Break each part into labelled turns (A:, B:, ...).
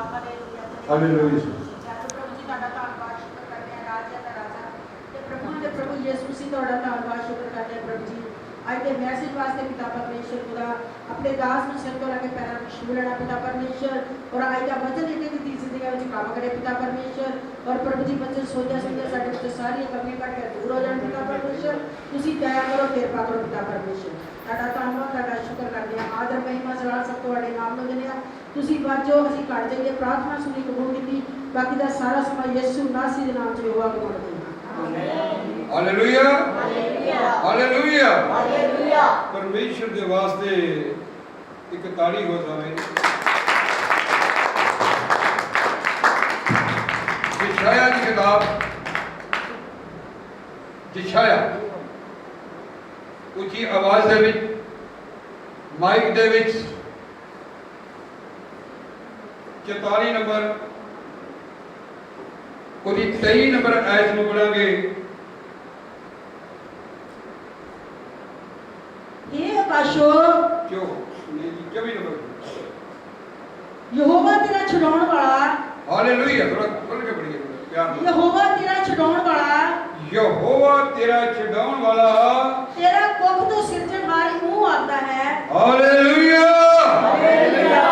A: Hallelujah.
B: प्रभु जी ਤੁਹਾਡਾ ਧੰਨਵਾਦ ਸ਼ੁਕਰ ਕਰਦੇ ਹਾਂ ਰਾਜਿਆਂ ਦਾ ਰਾਜਾ ਤੇ ਪ੍ਰਭੂ ਦੇ ਪ੍ਰਭੂ ਯਿਸੂ ਮਸੀਹ ਤੁਹਾਡਾ ਧੰਨਵਾਦ ਸ਼ੁਕਰ ਕਰਦੇ ਹਾਂ ਪ੍ਰਭੂ ਜੀ ਅੱਜ ਦੇ ਮੈਸੇਜ ਵਾਸਤੇ पिता परमेश्वर खुदा अपने दास ਨੂੰ ਸਿਰ ਤੋਂ ਲੈ ਕੇ ਪੈਰਾਂ ਨੂੰ ਛੂ ਲੈਣਾ पिता परमेश्वर और आज ਦਾ ਵਚਨ ਇਹਦੇ ਦੀ ਜ਼ਿੰਦਗੀ ਵਿੱਚ ਕੰਮ ਕਰੇ पिता परमेश्वर और प्रभु जी बच्चे सोचते सोचते ਸਾਡੇ ਵਿੱਚ ਸਾਰੀਆਂ ਕਮੀਆਂ ਕੱਢ ਕੇ ਦੂਰ ਹੋ ਜਾਣ पिता परमेश्वर ਤੁਸੀਂ ਦਇਆ ਕਰੋ ਕਿਰਪਾ ਕਰੋ पिता परमेश्वर ਤੁਹਾਡਾ ਧੰਨਵਾਦ ਤੁਹਾਡਾ ਸ਼ੁਕਰ ਕਰਦੇ ਹਾਂ ਆਦਰ ਮਹਿਮਾ ਜਲਾਲ ਸਭ ਤੁਹਾਡੇ ਨਾਮ ਨੂੰ ਦਿੰਦੇ ਹਾਂ ਤੁਸੀਂ ਬਾਜੋ ਅਸੀਂ ਘੜ ਜਾਈਏ ਪ੍ਰਾਰਥਨਾ ਸੁਣੀ ਕਬੂਲ ਕੀਤੀ ਬਾਕੀ ਦਾ ਸਾਰਾ ਸਮਾਂ ਯਿਸੂ ਨਾਸੀ ਦੇ ਨਾਮ 'ਚ ਹੋਵਾ ਕਮਾਉਂਦੇ ਹਾਂ ਆਮੀਨ
A: हालेलुया हालेलुया
B: हालेलुया
A: परमेश्वर के वास्ते एक ताड़ी हो जाए। यशायाह की किताब यशायाह उची आवाज दे विच माइक दे विच 44 नंबर ਉਹਦੀ 23 नंबर आयत ਨੂੰ ਪੜਾਂਗੇ।
B: ये आकाशो
A: क्यों नहीं जी 24 नंबर
B: यहोवा तेरा छुड़ाने वाला
A: हालेलुया थोड़ा खोल के पढ़िए प्यार से
B: यहोवा तेरा छुड़ाने वाला
A: यहोवा तेरा छुड़ाने वाला
B: तेरा कोख तो सिरजनहार मुंह आता है
A: हालेलुया
B: हालेलुया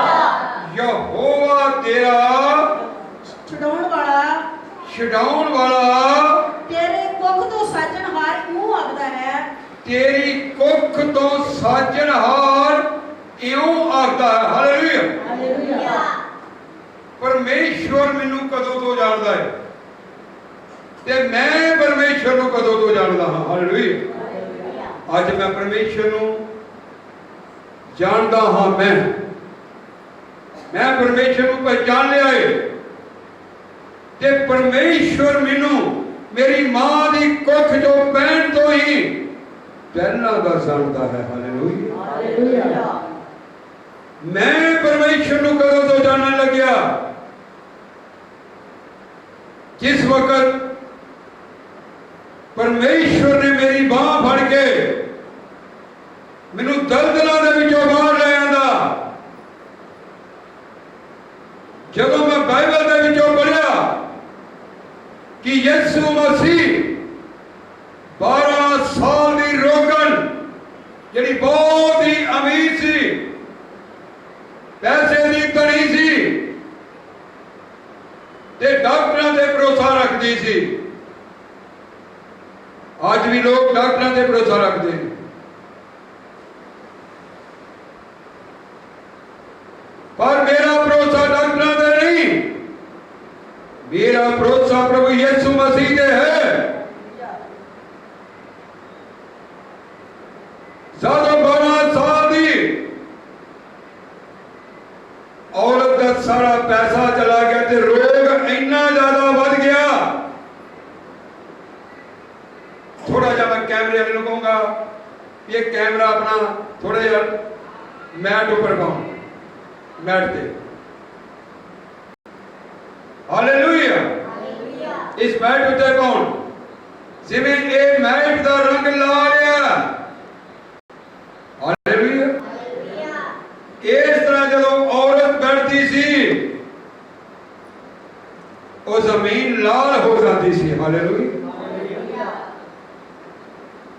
A: यहोवा तेरा
B: छुड़ाने
A: वाला
B: तेरे कोख तो साजनहार मुंह आता है
A: तेरी कुख तो साजनहार इਉਂ ਆਖਦਾ ਹੈ। ਹਾਲੇਲੂਇਆ
B: हालेलुया
A: परमेश्वर ਮੈਨੂੰ ਕਦੋਂ ਤੋਂ ਜਾਣਦਾ ਹੈ ਤੇ ਮੈਂ ਪਰਮੇਸ਼ਰ ਨੂੰ ਕਦੋਂ ਤੋਂ ਜਾਣਦਾ ਹਾਂ। ਹਾਲੇਲੂਇਆ ਅੱਜ ਮੈਂ ਪਰਮੇਸ਼ਰ ਨੂੰ ਜਾਣਦਾ ਹਾਂ। ਮੈਂ ਪਰਮੇਸ਼ਰ ਨੂੰ ਪਹਿਚਾਨ ਲਿਆ ਹੈ ਤੇ ਪਰਮੇਸ਼ਰ ਮੈਨੂੰ ਮੇਰੀ ਮਾਂ ਦੀ ਕੁੱਖ ਚੋਂ ਪੈਣ ਤੋਂ ਹੀ ਪਹਿਲਾਂ ਦਾ ਜਾਣਦਾ ਹੈ। ਹਾਲੇਲੂਇਆ
B: हालेलुया
A: मैं परमेश्वर ਨੂੰ ਕਦੋਂ ਤੋਂ ਜਾਣਨ ਲੱਗਿਆ जिस वक्त परमेश्वर ने मेरी बांह फड़ के मैनू दलदलां दे विचों बाहर ले आंदा। जदों मैं बाइबल दे विचों पढ़िया कि यीशु मसीह 12 साल दी रोगन जिहड़ी बहुत ही अमीर सी पैसे दी धनी सी ते डॉक्टरां ते भरोसा रखदी सी। अज भी लोग डॉक्टरां ते भरोसा रखते हैं पर मेरा भरोसा डॉक्टरां ते नहीं, मेरा भरोसा प्रभु यीशु मसीह ते है। ज़्यादा 12 साल दी औरत का सारा पैसा चला गया ते रोग इन्ना ज्यादा बढ़ गया। थोड़ा जा मैं कैमरे वाले कहूंगा ये कैमरा अपना थोड़ा जा मैट ऊपर पाओ, मैट पे। हालेलुया इस मैट उत्ते पाओ जिवें ये मैट का रंग लाल है। हालेलुया इस तरह जदों औरत बैठती सी वो जमीन लाल हो जाती सी। हालेलुया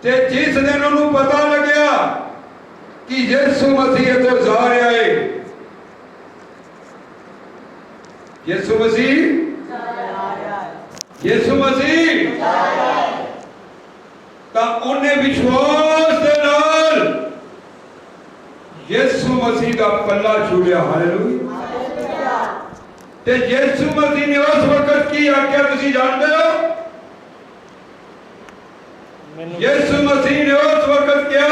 A: ते जिस दिन उन्होंने पता लग्या कि यीशु मसीह तो जा रहा है, यीशु मसीह तो उन्हें विश्वास दे नाल यीशु मसीह का पल्ला छूलिया। हालेलुया ते यीशु मसीह ने उस वक्त की आज्ञा तुसी जानते हो? यीशु मसीह ने उस वक्त क्या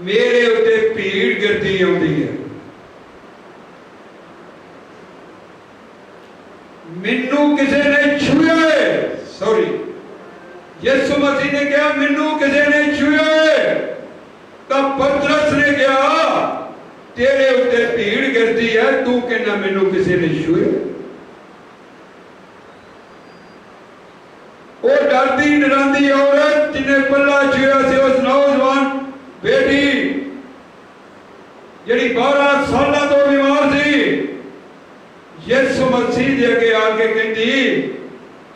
A: मेरे उत्ते भीड़ गिरती आउंदी है, मैनू किसी ने छुया है। सॉरी यीशु मसीह ने कहा मैनू किसी ने छुया है तो पतरस ने कहा तेरे उत्ते भीड़ गिरती है, तू कहना मैनू किसी ने छुए। वो डरती डरांदी औरत जिन्हें पल्ला छुआ से उस नौजवान बेटी जिहड़ी 12 साल तो बीमार थी ਯਿਸੂ ਮਸੀਹ ਦੇ ਅੱਗੇ ਆ ਕੇ ਕਹਿੰਦੀ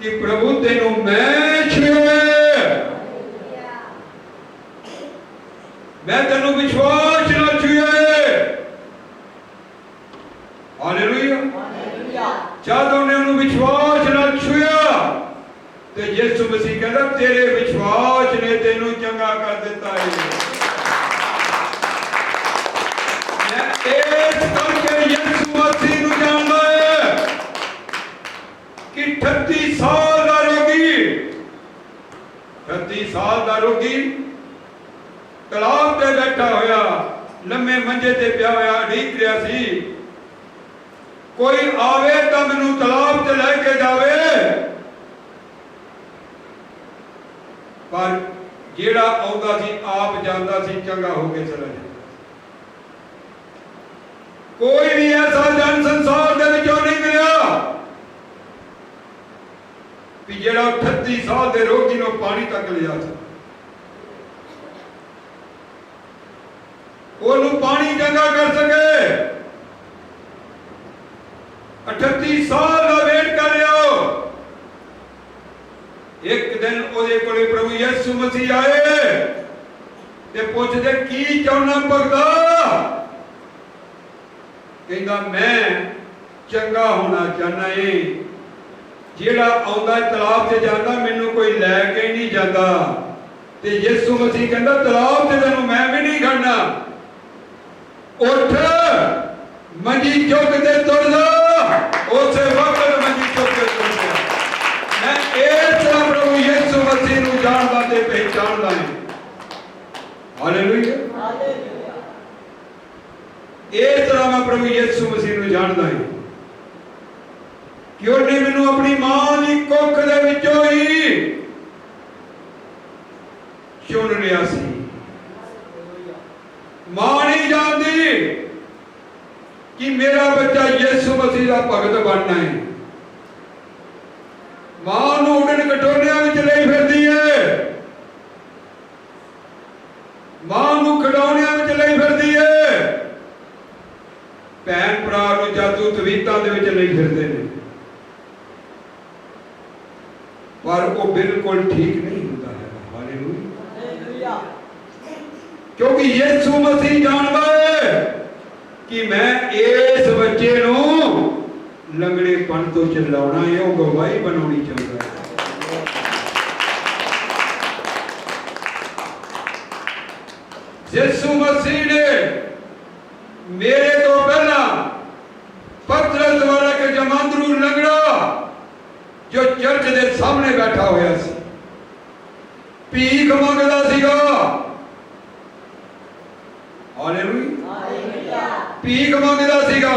A: ਕਿ ਪ੍ਰਭੂ ਤੈਨੂੰ ਮੈਂ ਛੁਇਆ, मैं तेनू विश्वास ना छुए। हालेलुया। जब उन्हें उन्हें विश्वास ना छुया तो यीशु मसीह कहता तेरे विश्वास ने तेनू चंगा कर दिता है। मैं इस करके यीशु मसीह नू जानदा है कि 38 साल दा रोगी, 38 साल दा रोगी तलाब ते बैठा होया, लम्मे मंजे ते पिया होया, ढीक रहा सी कोई आवे तो मैनू तलाब ते लेके जावे, पर जेड़ा आउंदा सी आप जांदा सी चंगा होके चला जाता। कोई भी ऐसा जन संसार दे विचों नहीं मिला कि जेड़ा 38 साल दे रोगी नूं पानी तक ले जा सके, ओनू पानी चंगा कर सके। 38 साल का वेट कर रहे हो। एक दिन ओदे कोले प्रभु यीशु मसीह आए ते पूछदे की चाहना भगता, कहंदा मैं चंगा होना चाहना है, जेड़ा आउंदा तलाब ते जांदा मैनू कोई लैके नहीं जाता। ते यीशु मसीह कहंदा तलाब ते तैनू मैं भी नहीं खड़ना, उठ मंजी चुक के तुर जा। उस वक्त मंजी चुक के तुर जा। मैं इस तरह प्रभु यीशु मसीह नू जानदा ते पहचानदा है। हालेलुया। इस तरह मैं प्रभु यीशु मसीह नू जानदा है कि उन्हें मैनू अपनी मां दी कुख दे विचों ही चुन लिया सी। मां नहीं जानती कि मेरा बच्चा यीशु मसीह का भगत बनना है। मां नूं उड़न कटोरियां विच लई फिरदी है, मां नूं खिडौणियां विच लई फिरदी है, भैन भरा नूं जादू तवीतां दे विच लई फिरदे ने, पर वो बिल्कुल ठीक नहीं होता है। हालेलुया। क्योंकि यीशु मसीह जानता है कि मैं इस बच्चे नू लंगड़ेपन तो चलाना है, वो गवाही बनानी चाहता है। यीशु मसीह ने मेरे तो पहला पतरस द्वारा के जमांदरू लंगड़ा जो चर्च के सामने बैठा होया सी, भीख मंगदा सीगा। हालेलुया। भीख मंगदा सीगा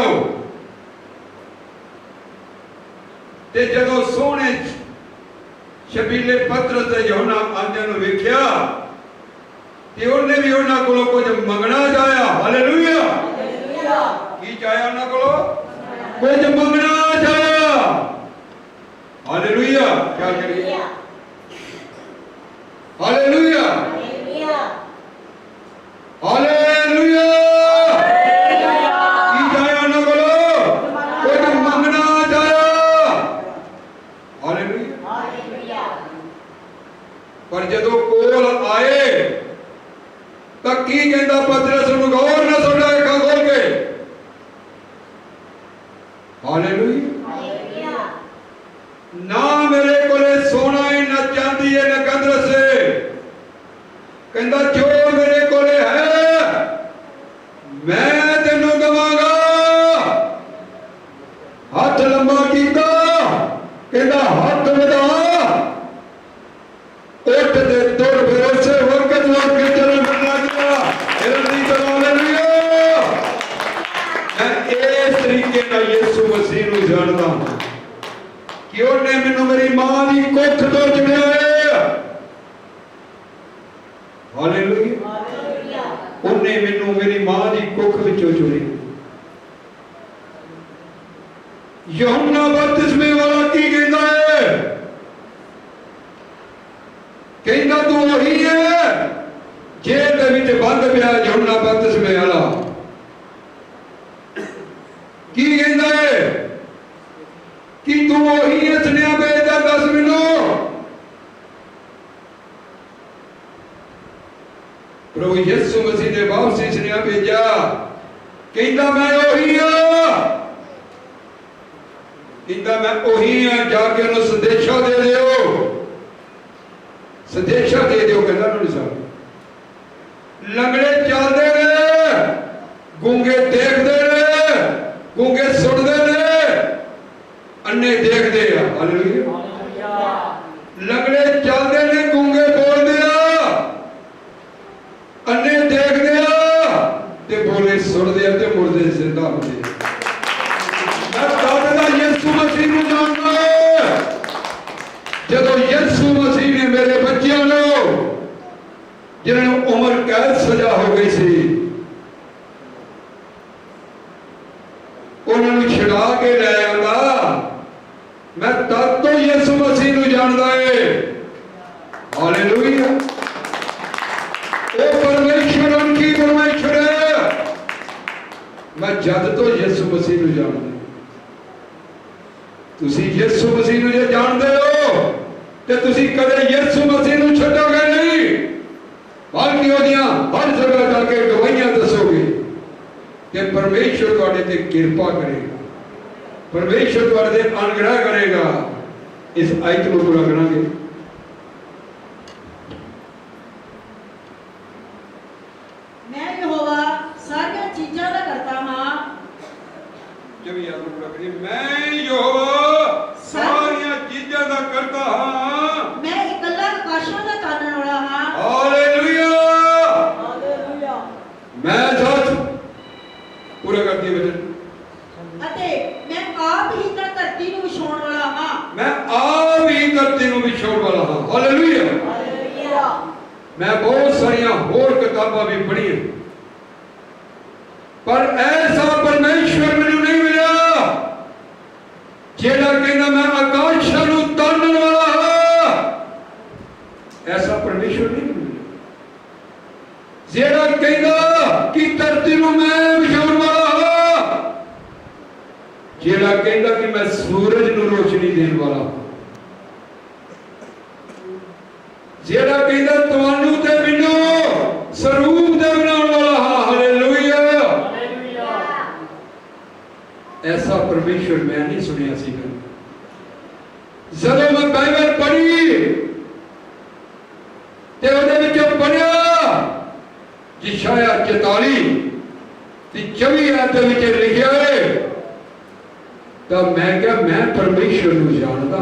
A: ते जदों सोहने शबीले पतरस ते यूहन्ना आंदे नूं वेखिया ते उन्हें भी उन्हां कोलों कुछ मंगना चाहया। हालेलुया। की चाहया उन्हां कोलों? कुछ मंगना चाहया। हालेलुया। क्या करिए? हालेलुया। हालेलुया। की चाहया उन्हां कोलों? कुछ मंगना चाहया। हालेलुया। पर जदों कोल आए तो की कहंदा पतरस नूं गौर ना सुणदा अखां खोल के। हालेलुया। ना मेरे कोले सोना है, ना चांदी है, ना गंधरस है, कहंदा जो मेरे कोले है मैं तेनों दवांगा। हाथ लंबा कीता, कहंदा हाथ वधा, उठ दे तुर फिर उसे वक्त लग के चलन बना दिया। हालेलुया। मैं इस तरीके का यीशु मसीह नूं जानदा हां कि उन्हें मैनू मेरी मां की कुख तो चुनिया है। हालेलुया। उन्हें मैनू मेरी मां की कुख विचों चुनिया। यूहन्ना बपतिस्मे वाला की कहंदा है? कहंदा तू वही है जेल दे विच बंद पिया यूहन्ना बपतिस्मे वाला। की कहंदा है? यीशु मसीह ने वापसी सुनिया भेजा कहता मैं ओही हाँ कहता मैं ओही हाँ जाके उन्हें संदेशा दे दियो संदेशा दे दियो कहता उन्होंने साहब लंगड़े चलते रहे गूंगे देखते रहे गूंगे सुनते रहे अन्ने देखते हैं हालेलुया लंगड़े चलते ने गूंगे बोलते अन्ने देखते ते बोले सुनते ते मुर्दे जिंदा होते मैं दादा यीशु मसीह को जानता जब यीशु मसीह ने मेरे बच्चों को जिन्होंने उम्र कैद सजा हो गई सी उन्होंने छिड़ा के ले आया मैं तब तो यीशु मसीह को जानता है हालेलुया वो परमेश्वर उनकी परमेश्वर है मैं जद तो यीशु मसीह को जानता तुसी यीशु मसीह को जानते हो ते तुसी कदे यीशु मसीह को छड्डोगे नहीं बल्कि ओदियां हर जगह जाके गवाहियां दसोगे कि परमेश्वर तुहाडे ते कृपा करेगा परमेश्वर तुहाडे ते अनुग्रह करेगा इस आयत को पूरा करांगे
B: मैं यहोवा सारी चीज़ों का करता हां
A: जब याद पूरा करिए मैं यहोवा सारी चीज़ों का करता हां
B: मैं इकल्ला आकाशों का तानने वाला हां
A: हालेलुया
B: हालेलुया
A: मैं सच पूरा कर दिए वचन
B: अते मैं आप ही का धरती ਨੂੰ ਵਿਛਾਉਣ ਵਾਲਾ ਹਾਂ
A: मैं आप ही धरती ਨੂੰ ਵਿਛਾਉਣ वाला हां हालेलुया
B: हालेलुया
A: मैं बहुत सारियां होर किताबां भी पढ़ी पर ऐसा परमेश्वर मैनू नहीं मिला जेड़ा कहना मैं आकाशां ਨੂੰ तानन वाला हां ऐसा परमेश्वर नहीं मिला जेड़ा कहना कि धरती ਨੂੰ मैं ਵਿਛਾਉਣ वाला हां जेड़ा कहना कि मैं सूरज ਨੂੰ रोशनी देने वाला हां जेड़ा कहता तुहानू ते मैनू स्वरूप दे बनाने वाला हां हालेलुया ऐसा परमेश्वर मैं नहीं सुनिया सी जब मैं बाइबल पढ़ी ते ओदे विच पढ़िया यशाया 44 ते 24 आयत विच लिखिया है तब मैं क्या मैं परमेश्वर ਨੂੰ जानदा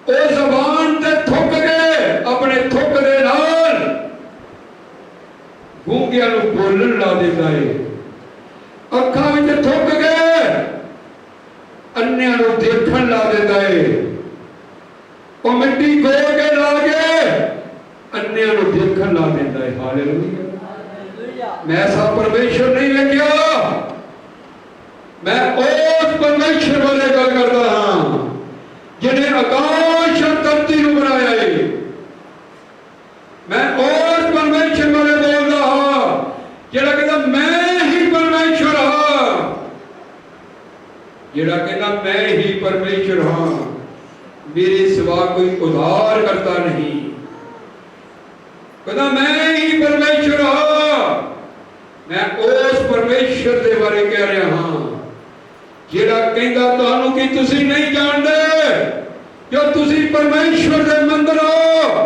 A: ओ ज़बान ते थुक के अपने थुक दे नाल गूंगियां नूं बोलण ला दिंदा है अखां विच थुक के अन्नियां नूं देखण ला दिंदा है ओ मिट्टी गोल के ला के अन्नियां नूं देखण ला दिंदा है हालेलुया मैं ऐसा परमेश्वर नहीं वेखिया मैं उस परमेश्वर बारे गल करदा हां जिन्हें आकाश और धरती को बनाया है मैं और परमेश्वर बारे बोलता हाँ जेड़ा कहता मैं ही परमेश्वर हाँ जेड़ा कहता मैं ही परमेश्वर हाँ मेरे सिवा कोई उद्धार करता नहीं कहता मैं ही परमेश्वर हाँ मैं उस परमेश्वर के बारे कह रहा हाँ जेड़ा कहता तुहानू कि तुसी नहीं जानते जो तुसी परमेश्वर दे मंदिर हो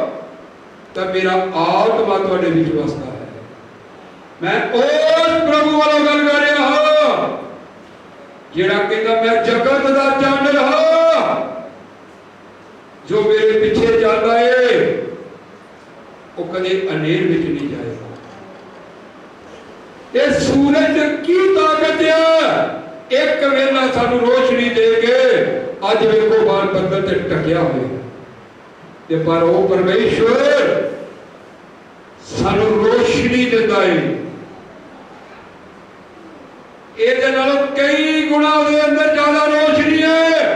A: तब मेरा आत्मा तुहाडे विच वसदा है मैं उस प्रभु वाला गल कर रहा हां जेड़ा कहता मैं जगत दा चानण हां जो मेरे पीछे चलदा है वो कदे अनेर विच नहीं जाएगा ये सूरज की ताकत है एक वेला सानू रोशनी दे के अज वेखो बाल बदल ते टकिया होया ते पर वो परमेश्वर सानू रोशनी देता है ਇਹਦੇ ਨਾਲੋਂ कई गुणा ਉਹਦੇ अंदर ज्यादा रोशनी है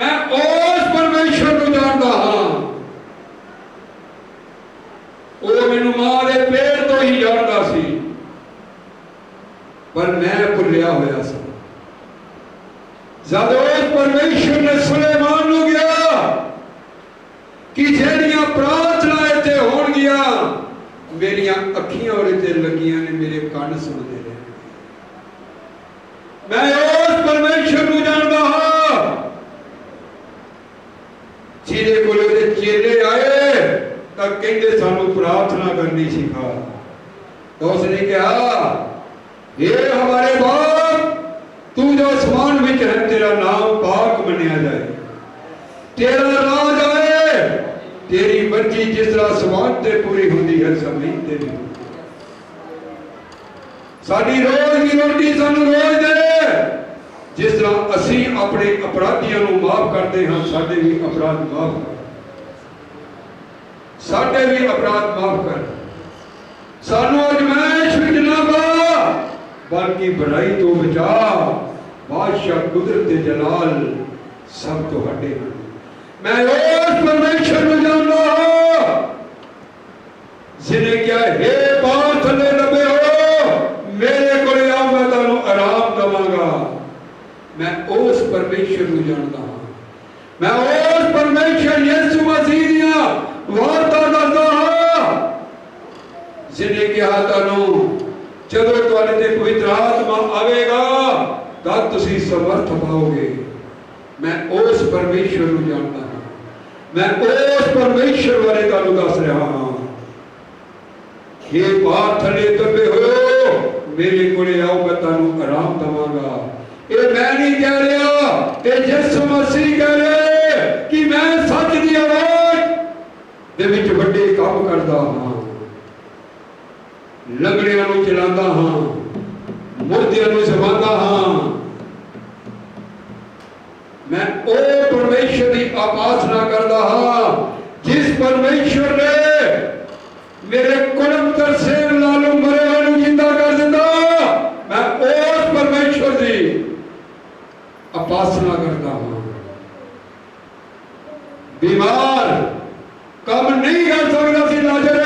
A: मैं उस परमेश्वर को जानता हाँ वो मैनू मां दे पेट तो ही जानता सी पर मैं भुलिया होया सा जब उस परमेश्वर ने सुलेमान को गया कि जेड़ियां मेरिया अखियां और ते लगियां ने, मेरे कान सुनते रहे। मैं उस परमेश्वर को जानता हाँ जिहदे कोल ओहदे चेले आए तो कहते सानू प्रार्थना करनी सिखा। तो उसने कहा, हे हमारे बाप, तू जो आसमान में है, तेरा नाम पाक मनिया जाए, तेरा राज आए, तेरी मर्जी जिस तरह आसमान ते पूरी होती है जमीन ते भी। साडी रोज की रोटी सानू रोज दे, जिस तरह असी अपने अपराधियों को माफ करते हैं, साडे भी अपराध माफ कर, साडे भी अपराध माफ कर। सानू अजमाइश विच ना पा, बल्कि बुराई तो बचा। बादशाह कुदरत ते जलाल सब तुहाडे हैं। मैं उस परमेश्वर को जानता हूं जिन्हें क्या, हे पांव थले दबे हो, मेरे को आओ, मैं तुहानू आराम दवांगा। मैं उस परमेश्वर को जानता हूं। मैं उस परमेश्वर यीशु मसीह दिया वार्ता करता हूं जिन्हें कहा तुहानू जदों तुहाडे ते पवित्र आत्मा आवेगा तब तुसी समर्थ पाओगे। मैं उस परमेश्वर को जानता हूं। मैं उस परमेश्वर बारे तुहानू दस रहा हां। हे पार थले दबे हो, मेरे कोले आओ, मैं तुहानू आराम दवांगा। ये मैं नहीं कह रहा, ये यीशु मसीह कह रहे कि मैं सच की आवाज दे विच वड्डे काम करदा हां, लंगड़ियां नूं चलांदा हां, मुर्दियां नूं जगांदा हां। मैं ओ परमेश्वर की उपासना करदा हां जिस परमेश्वर ने मेरे कुलंतर से लालू मरे हुए जिंदा कर दिता। मैं उस परमेश्वर की उपासना करता हूं। बीमार कम नहीं कर सकता सी लाजर,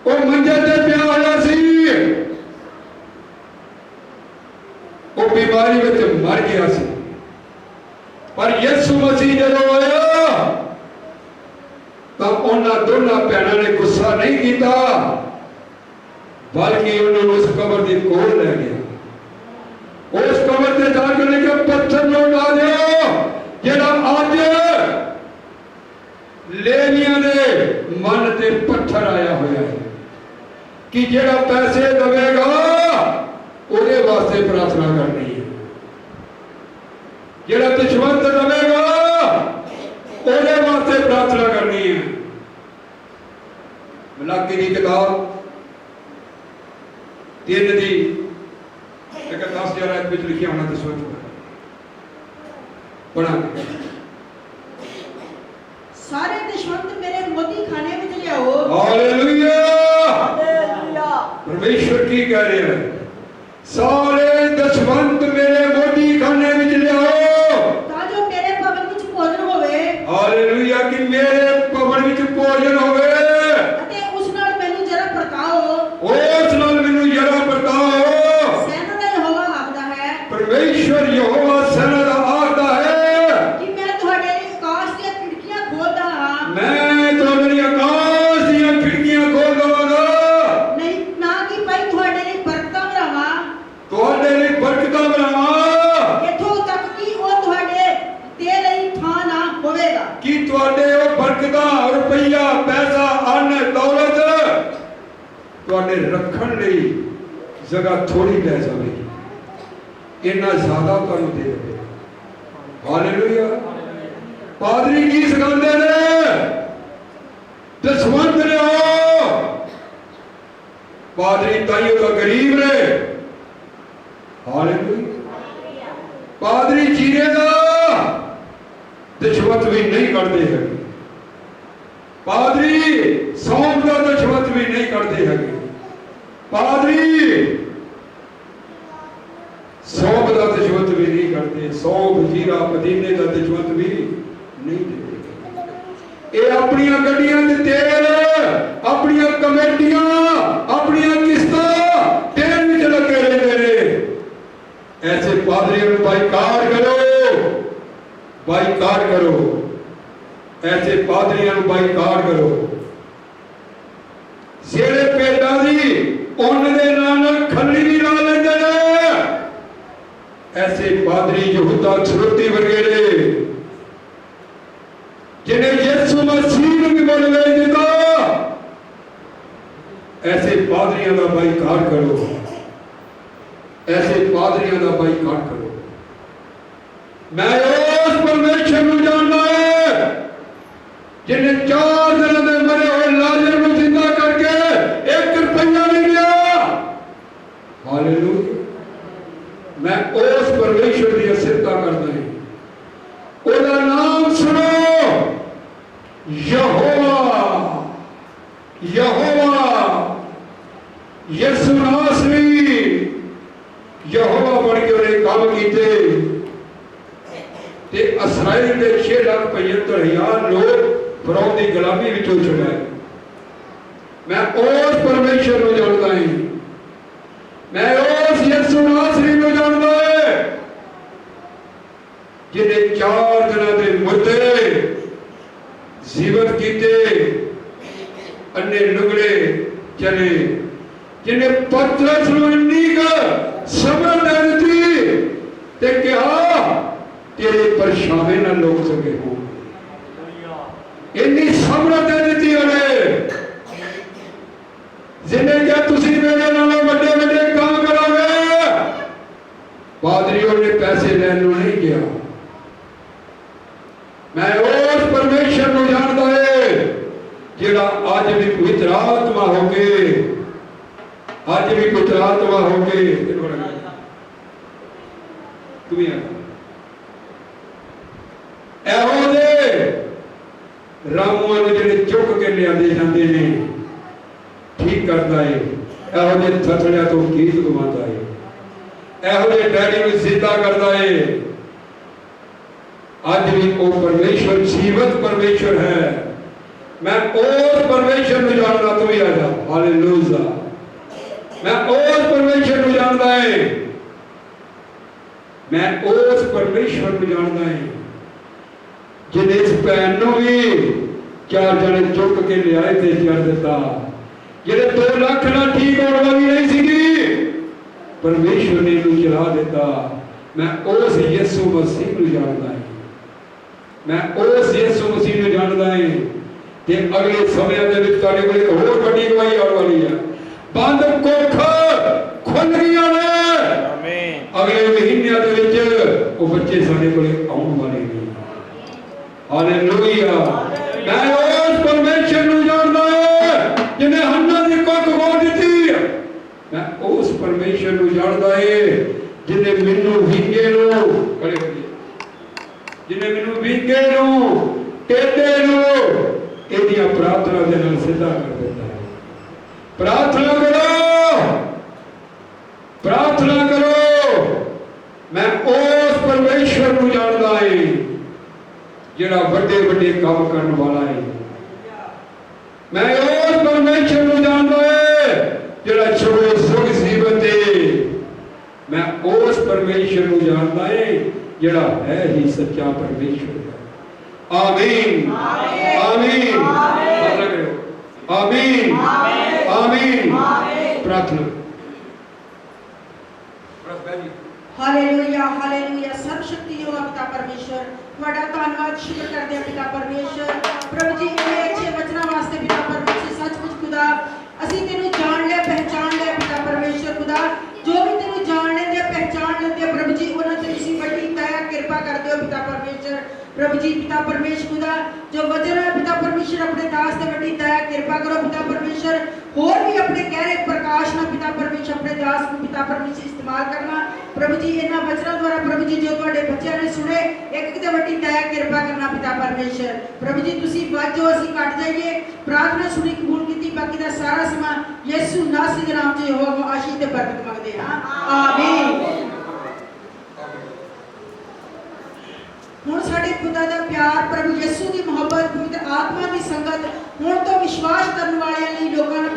A: वो मंजे ते पिया होया सी, वो बीमारी में मर गया सी। पर यीशु मसीह जदों आया तो उन्होंने दोनों भैनों ने गुस्सा नहीं किया, बल्कि उन्होंने उस कबर की कोल ले गया। उस कबर से जाकर लेके पत्थर लौटा दो जेड़ा आज लेवियां दे मन ते पत्थर आया होया है कि जेड़ा पैसे देगा ਉਹਦੇ वास्ते प्रार्थना करनी है, जेड़ा दशवंत देगा ਉਹਦੇ वास्ते प्रार्थना करनी है। मलाकी की किताब 3 दी 10,000 आयत में लिखा होना दशवंत पढ़ा।
B: सारे दशवंत मेरे मोती खाने में लियाओ।
A: हालेलुया, परमेश्वर की कह रहे हैं, सारे दशवंत मेरे मोती खाने में लियाओ
B: ताजो मेरे भवन विच भोजन होवे।
A: हालेलुया, कि मेरे भवन विच भोजन होवे
B: अते उस नाल मैनू जरा परताओ,
A: उस नाल मैनू जरा परताओ।
B: सेना दा यहोवा आखदा है,
A: परमेश्वर यहोवा सेना दा आखदा है
B: कि मैं तुहाडे लिए आकाश दी खिड़कियां खोलदा हां।
A: मैं तुहाडे लिए आकाश दी खिड़कियां खोल दवांगा।
B: नहीं ना कि भाई तुहाडे लिए बरकतां बनावां,
A: तुहाडे लिए बरकतां बनावां,
B: इथों तक कि वो तुहाडे दे लई थां ना होवेगा।
A: कि तुहाडे ओ बरकतां, रुपया, पैसा, अन्न, दौलत तुहाडे रखण लई जगह थोड़ी रह जावेगी, इन्ना ज्यादा तुहानू दे देवे। हालेलुया, पादरी की सिखांदे ने, दसवंत लियाओ। पादरी ताइयों का गरीब ने, हालेलुया, पादरी चीरे का दशवंत भी नहीं करते हैं, पादरी सौंफ का दशवंत भी नहीं करते हैं, पादरी सौंफ का दशवंत भी नहीं करते, सौंफ, जीरा, पुदीने का दशवंत भी नहीं देते। ये अपनी गड्डियां दे तेल, अपनी कमेटियां, अपनी किस्तां तेल विच लगे रहते हैं। ऐसे पादरियों को बाइकाट करो, बाइकाट करो, ऐसे पादरियों को बाइकाट करो। ਜਿਹੜੇ ਭੇਡਾਂ ਦੀ ਉੱਨ ਦੇ ਨਾਲ ਖੱਲੀ ਵੀ ਲਾ ਲੈਂਦੇ ਨੇ, ਐਸੇ ਪਾਦਰੀ ਯਹੂਦਾ ਸਰੋਤੀ ਵਰਗੇ ਨੇ ਜਿਹਨੇ ਯਿਸੂ ਮਸੀਹ ਨੂੰ ਵੀ ਮੁੱਲ ਵੇਚ ਦਿੱਤਾ। ऐसे पादरियों का बाईकाट करो, ऐसे पादरियों का बाईकाट करो। मैं उस परमेश्वर को जानता है जिन्हें 4 दिन में मरे हुए लाजर को जिंदा करके 1 रुपया नहीं लिया। हालेलुया। मैं उस परमेश्वर की अस्थिरता करता है। उसका नाम सुनो, यहोवा। यहोवा यीशु नासरी यहोवा बन के उन्हें काम किए ते इस्राएल के 6,75,000 लोग फरौन की गुलामी विचों छुड़ाए। मैं उस परमेश्वर को जानता हूं, मैं उस यीशु नासरी को जानता है जिन्हें 4 दिनों के मुर्दे जीवित किए, अन्ने लुगड़े चले, जिन्हें पतरस नूं इन्नी समझ दे दी ते कहा तेरे परछावे ना लोग सके हो। इन्नी समझ दे दी उन्हें, जिन्हें क्या तुसी मेरे नालों बड़े बड़े काम करोगे। पादरियों ने पैसे लेने नहीं किया। मैं उस परमेश्वर को जानता है जिहड़ा अज भी पवित्र आत्मा होके, अज भी पवित्र आत्मा होके तुम्हें एहो दे रामुआं नूं जिहड़े चुक के लिआंदे जांदे ने ठीक करता है, एहो दे थथड़ियां तो गीत गवांदा है, एहो दे डैडी नूं जिंदा करता है। आज भी वो परमेश्वर जीवंत परमेश्वर है। मैं उस परमेश्वर को जानता, तू भी आ जा। हालेलुया। मैं उस परमेश्वर को जानता है, मैं उस परमेश्वर को जानता है जिन्हें इस भैन को भी 4 जने चुक के लियाए थे चढ़ दिता, जिन्हें 2 लाख ना ठीक होने वाली नहीं सी, परमेश्वर ने इन्हें चला दिता। मैं उस यीशु मसीह को जानता है, मैं उस यीशु मसीह को जानता है कि अगले समय दे विच तुहाडे कोल एक होर बड़ी गवाही आउण वाली है। बंद कुख खुल गईयां ने। आमीन। अगले महीने दे विच वो बच्चे साडे कोल आउण वाले ने। हालेलुया। मैं उस परमेश्वर को जानता है जिन्हें हन्ना दी कुख खोल दी। मैं उस परमेश्वर को जानता है जिन्हें मैनू विंगे नो खड़े जिन्हें मैनू विंगे नो टेढ़े नो एदियां प्रार्थना दे नाल सीधा कर देता है। प्रार्थना करो, प्रार्थना करो। मैं उस परमेश्वर को जानता है जिहड़ा बड़े बड़े काम करने वाला है। मैं उस परमेश्वर को जानता है जिहड़ा छुड़ो सुख जीवत है। मैं उस परमेश्वर को जानता है जिहड़ा है ही सच्चा परमेश्वर है। आमीन आमीन आमीन आमीन। प्रार्थना।
B: Hallelujah hallelujah. सर्वशक्तियोग पिता परमेश्वर ਤੁਹਾਡਾ ਧੰਨਵਾਦ ਸ਼ੁਕਰ ਕਰਦੇ ਹਾਂ ਪਿਤਾ ਪਰਮੇਸ਼ਰ। ਪ੍ਰਭੂ ਜੀ ਇਹ ਅੱਛੇ ਵਚਨਾਂ ਵਾਸਤੇ ਪਿਤਾ ਪਰਮੇਸ਼ਰ ਸੱਚਮੁੱਚ ਖੁਦਾ ਅਸੀਂ ਤੈਨੂੰ ਜਾਣ ਲਿਆ ਪਹਿਚਾਨ ਲਿਆ ਪਿਤਾ ਪਰਮੇਸ਼ਰ ਖੁਦਾ ਜੋ ਵੀ ਤੈਨੂੰ ਜਾਣ ਲੈਂਦੇ ਪਹਿਚਾਨ ਲੈਂਦੇ ਪ੍ਰਭੂ ਜੀ ਉਹਨਾਂ ਤੇ ਤੁਸੀਂ ਵੱਡੀ ਦਇਆ ਕਿਰਪਾ ਕਰਦੇ ਹੋ ਪਿਤਾ ਪਰਮੇਸ਼ਰ। प्रभु जी पिता परमेश्वर खुदा जो वचन है पिता परमेश्वर अपने दास से बड़ी दया कृपा करो पिता परमेश्वर। और भी अपने गहरे प्रकाश में पिता परमेश्वर अपने दास को पिता परमेश्वर इस्तेमाल करना प्रभु जी इन्हां वचनों द्वारा प्रभु जी जो तुहाडे बच्चों ने सुने एक किते बड़ी दया कृपा करना पिता परमेश्वर। प्रभु जी तुसी बाजो असीं कट जाइए प्रार्थना सुनी कबूल कीती बाकी दा सारा समा यीशु नासरी दे नाम च यहोवा आशीष ते बरकत मंगदे हां आमीन। हुण साडे खुदा दा प्यार प्रभु यीशु दी मोहब्बत पवित्र आत्मा दी संगत हुण तो विश्वास करने वाले लोगों ने